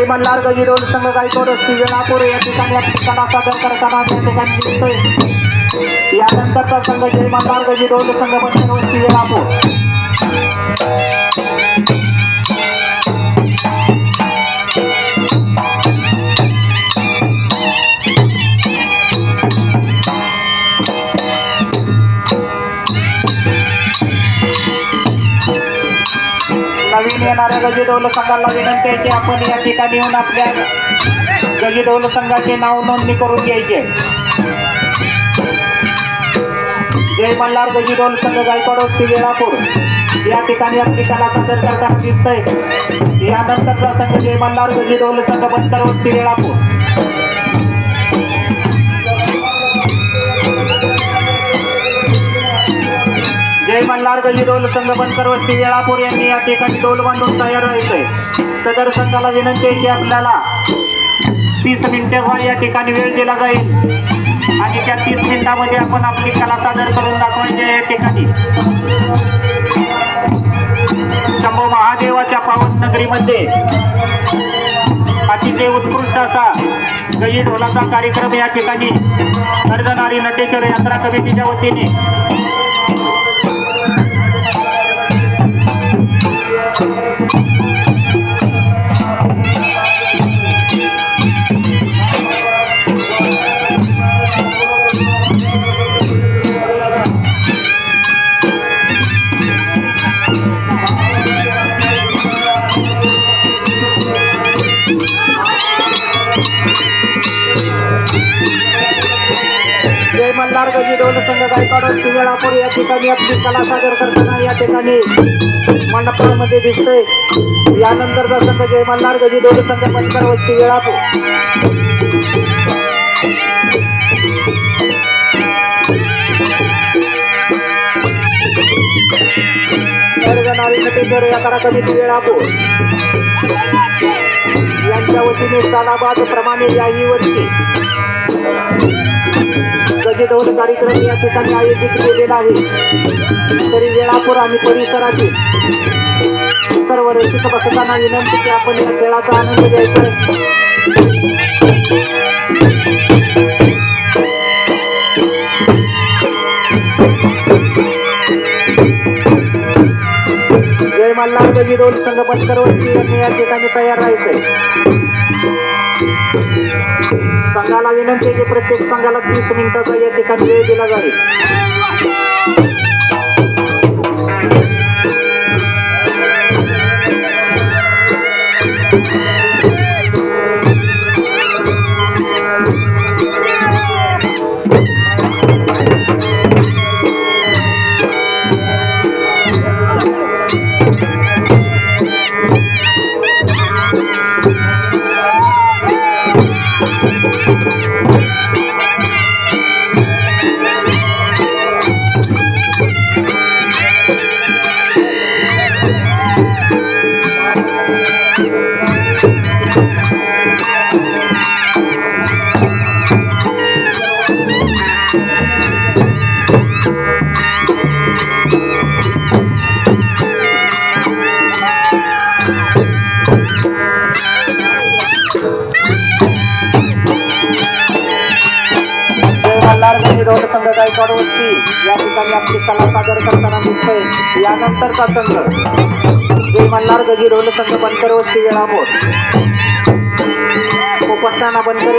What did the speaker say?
जय मल्हार गजिरोड संघ गायकवाड वेळापूर या ठिकाणी कला सादर करताना या ठिकाणी दिसतोय। यानंतरचा संघ जय मल्हार गजिरोड संघ पंचवस्ती वेळापूर। नवीन येणाऱ्या गजिरोड संघाला विनंती आहे की आपण या ठिकाणी येऊन आपल्या गजिरोड संघाचे नाव नोंदणी करून घ्यायचे। जय मल्हार गजिरोड संघ गायकवाड वेळापूर या ठिकाणी आपली कला सादर करताना दिसतंय। यानंतरचा संघ जय मल्हार गजिरोड संघ पंचवस्ती वेळापूर। जय मल्हार गजिरोड संघ बनकरवस्ती वेळापूर यांनी या ठिकाणी डोल बांधून तयार राहायचंय। सदर संघाला विनंती आहे की आपल्याला 30 मिनिटाचा या ठिकाणी वेळ दिला जाईल आणि त्या 30 मिनिटांमध्ये आपण आपली कला सादर करून दाखवायची या ठिकाणी। शंभू महादेवाच्या पावन नगरीमध्ये अतिशय उत्कृष्ट असा गजी ढोलाचा कार्यक्रम या ठिकाणी अर्धनारी नटेश्वर यात्रा कमिटीच्या वतीने जय मल्हार गजिरोड संघ गायकवाड वेळापूर या ठिकाणी आपली कला सादर करताना या ठिकाणी मंडपामध्ये दिसतोय। यानंतरचा संघ जय मल्हार गजिरोड संघ पंचवस्ती वेळापूर। अर्धनारी नटेश्वर यात्रा कमिटी वेळापूर यांच्या वतीने सालाबाद प्रमाणे याही वर्षी गजिरोड कार्यक्रम या ठिकाणी आयोजित केलेला आहे। तरी वेळापूर आणि परिसरातील सर्व रसिक भक्तांना विनंती की आपण या खेळाचा आनंद घ्यायचा आहे। जय मल्हार गजिरोड संघ पंचवस्ती यांनी या ठिकाणी तयार राहायचंय। संघाला विनंती आहे की प्रत्येक संघाला 30 मिनिटाचा या ठिकाणी वेळ दिला जाईल। मल्हार गजिरोड संघ गायकवाड या ठिकाणी आपली कला सादर करताना दिसतोय। यानंतरचा संघ जय मल्हार गजिरोड संघ पंचवस्ती वेळापूर उपस्थाना बनकर